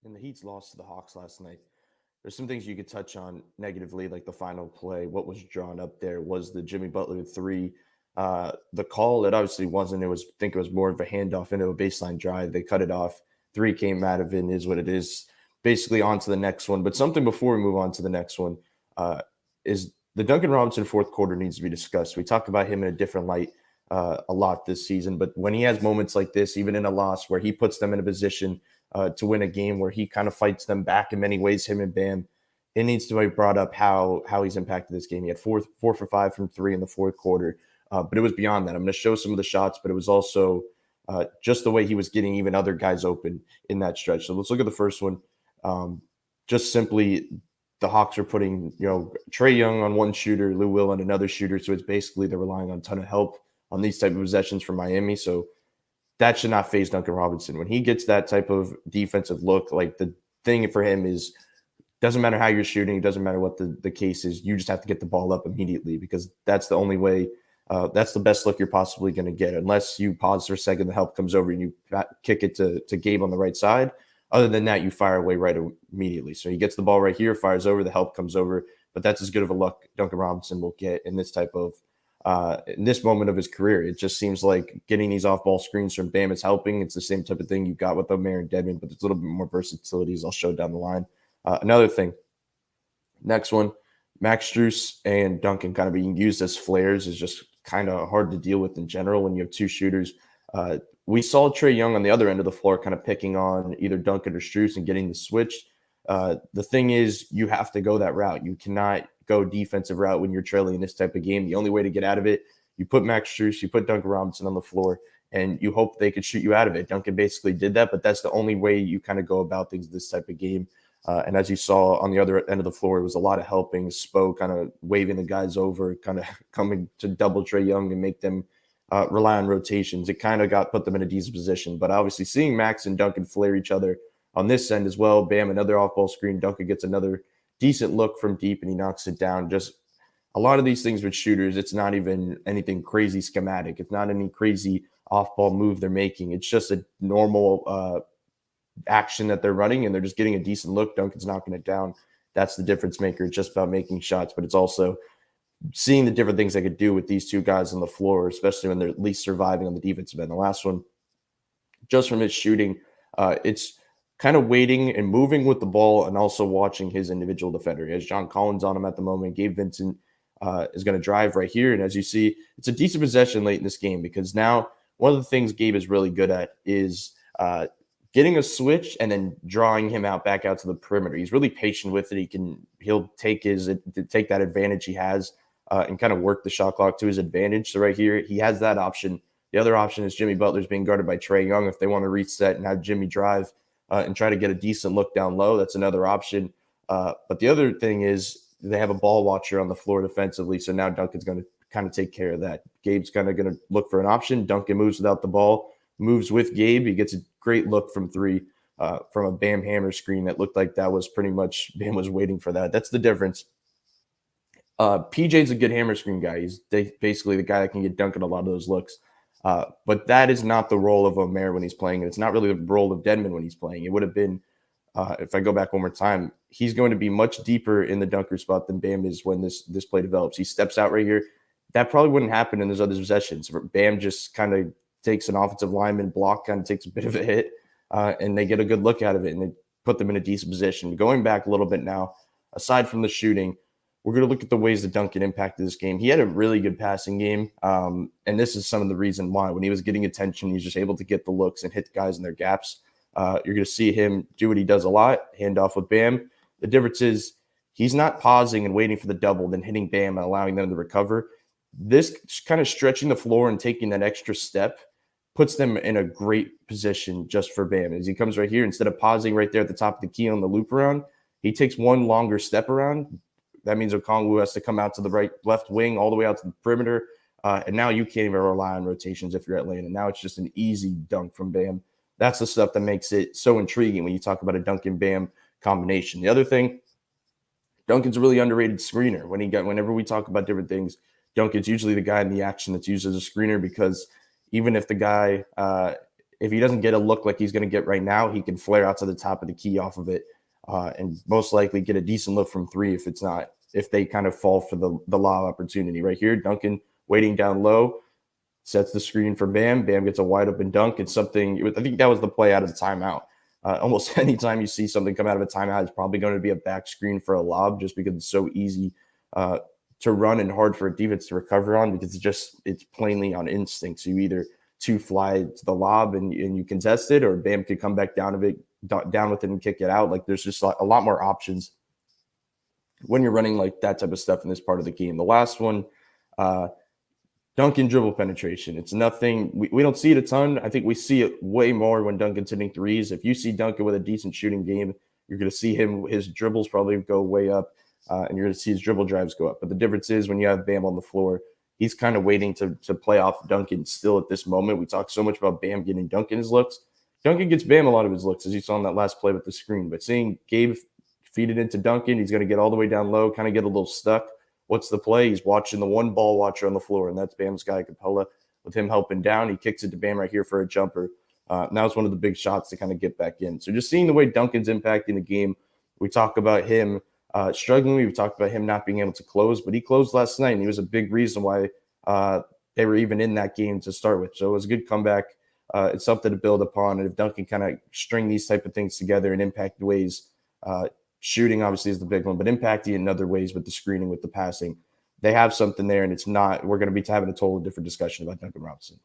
In the Heat's loss to the Hawks last night, there's some things you could touch on negatively, like the final play. What was drawn up there was the Jimmy Butler three. The call, it obviously wasn't. I think it was more of a handoff into a baseline drive. They cut it off. Three came out of it, and is what it is. Basically, on to the next one. But something before we move on to the next one is the Duncan Robinson fourth quarter needs to be discussed. We talk about him in a different light a lot this season, but when he has moments like this, even in a loss where he puts them in a position to win a game where he kind of fights them back in many ways, him and Bam. It needs to be brought up how he's impacted this game. He had four for five from three in the fourth quarter, but it was beyond that. I'm going to show some of the shots, but it was also just the way he was getting even other guys open in that stretch. So let's look at the first one. Just simply, the Hawks are putting Trae Young on one shooter, Lou Will on another shooter. So it's basically they're relying on a ton of help on these type of possessions from Miami. So that should not phase Duncan Robinson. When he gets that type of defensive look, like the thing for him is doesn't matter how you're shooting, it doesn't matter what the case is, you just have to get the ball up immediately because that's the only way, that's the best look you're possibly going to get. Unless you pause for a second, the help comes over and you kick it to Gabe on the right side. Other than that, you fire away right immediately. So he gets the ball right here, fires over, the help comes over. But that's as good of a look Duncan Robinson will get in this type of in this moment of his career. It just seems like getting these off-ball screens from Bam is helping. It's the same type of thing you got with Omer and Dedmon, but there's a little bit more versatility, as I'll show down the line. Another thing, next one, Max Strus and Duncan kind of being used as flares is just kind of hard to deal with in general when you have two shooters. We saw Trae Young on the other end of the floor kind of picking on either Duncan or Strus and getting the switch. The thing is, you have to go that route. You cannot go defensive route when you're trailing in this type of game. The only way to get out of it, you put Max Strus, you put Duncan Robinson on the floor, and you hope they could shoot you out of it. Duncan basically did that, but that's the only way you kind of go about things this type of game. And as you saw on the other end of the floor, it was a lot of helping. Spo kind of waving the guys over, kind of coming to double Trae Young and make them rely on rotations. It kind of put them in a decent position. But obviously seeing Max and Duncan flare each other on this end as well, Bam, another off-ball screen. Duncan gets another decent look from deep, and he knocks it down. Just a lot of these things with shooters, it's not even anything crazy schematic. It's not any crazy off-ball move they're making. It's just a normal action that they're running, and they're just getting a decent look. Duncan's knocking it down. That's the difference maker. It's just about making shots, but it's also seeing the different things they could do with these two guys on the floor, especially when they're at least surviving on the defensive end. The last one, just from his shooting, it's kind of waiting and moving with the ball and also watching his individual defender. He has John Collins on him at the moment. Gabe Vincent is going to drive right here. And as you see, it's a decent possession late in this game because now one of the things Gabe is really good at is getting a switch and then drawing him back out to the perimeter. He's really patient with it. He'll take that advantage he has and kind of work the shot clock to his advantage. So right here, he has that option. The other option is Jimmy Butler's being guarded by Trae Young. If they want to reset and have Jimmy drive and try to get a decent look down low, that's another option. But the other thing is they have a ball watcher on the floor defensively. So now Duncan's going to kind of take care of that. Gabe's kind of going to look for an option. Duncan moves without the ball, moves with Gabe. He gets a great look from three from a Bam hammer screen that looked like that was pretty much Bam was waiting for that. That's the difference. PJ's a good hammer screen guy. He's basically the guy that can get Duncan a lot of those looks. But that is not the role of Omer when he's playing. And it's not really the role of Dedmon when he's playing. It would have been, if I go back one more time, he's going to be much deeper in the dunker spot than Bam is when this play develops. He steps out right here. That probably wouldn't happen in those other possessions. Bam just kind of takes an offensive lineman block, kind of takes a bit of a hit, and they get a good look out of it, and they put them in a decent position. Going back a little bit now, aside from the shooting, we're going to look at the ways that Duncan impacted this game. He had a really good passing game, and this is some of the reason why. When he was getting attention, he's just able to get the looks and hit guys in their gaps. You're going to see him do what he does a lot, hand off with Bam. The difference is he's not pausing and waiting for the double, then hitting Bam and allowing them to recover. This kind of stretching the floor and taking that extra step puts them in a great position just for Bam. As he comes right here, instead of pausing right there at the top of the key on the loop around, he takes one longer step around. That means Okongwu has to come out to the left wing all the way out to the perimeter. And now you can't even rely on rotations if you're Atlanta. Now it's just an easy dunk from Bam. That's the stuff that makes it so intriguing when you talk about a Duncan-Bam combination. The other thing, Duncan's a really underrated screener. Whenever we talk about different things, Duncan's usually the guy in the action that's used as a screener because even if the guy if he doesn't get a look like he's going to get right now, he can flare out to the top of the key off of it, and most likely get a decent look from three if they kind of fall for the lob opportunity. Right here, Duncan waiting down low, sets the screen for Bam. Bam gets a wide open dunk. It's something, I think that was the play out of the timeout. Almost anytime you see something come out of a timeout, it's probably going to be a back screen for a lob, just because it's so easy to run and hard for a defense to recover on, because it's plainly on instinct. So you either two fly to the lob and you contest it, or Bam could come back down with it and kick it out. Like, there's just a lot more options when you're running like that type of stuff in this part of the game. The last one, Duncan dribble penetration. It's nothing. We don't see it a ton. I think we see it way more when Duncan's hitting threes. If you see Duncan with a decent shooting game, you're going to see his dribbles probably go way up, and you're going to see his dribble drives go up. But the difference is when you have Bam on the floor, he's kind of waiting to play off Duncan still at this moment. We talk so much about Bam getting Duncan his looks. Duncan gets Bam a lot of his looks, as you saw in that last play with the screen. But seeing Gabe feed it into Duncan, he's going to get all the way down low, kind of get a little stuck. What's the play? He's watching the one ball watcher on the floor, and that's Bam's guy, Capella, with him helping down. He kicks it to Bam right here for a jumper. That was one of the big shots to kind of get back in. So just seeing the way Duncan's impacting the game, we talk about him struggling. We've talked about him not being able to close, but he closed last night, and he was a big reason why they were even in that game to start with. So it was a good comeback. It's something to build upon. And if Duncan kind of string these type of things together in impact ways, shooting obviously is the big one, but impacting in other ways with the screening, with the passing, they have something there, and it's not, we're going to be having a totally different discussion about Duncan Robinson.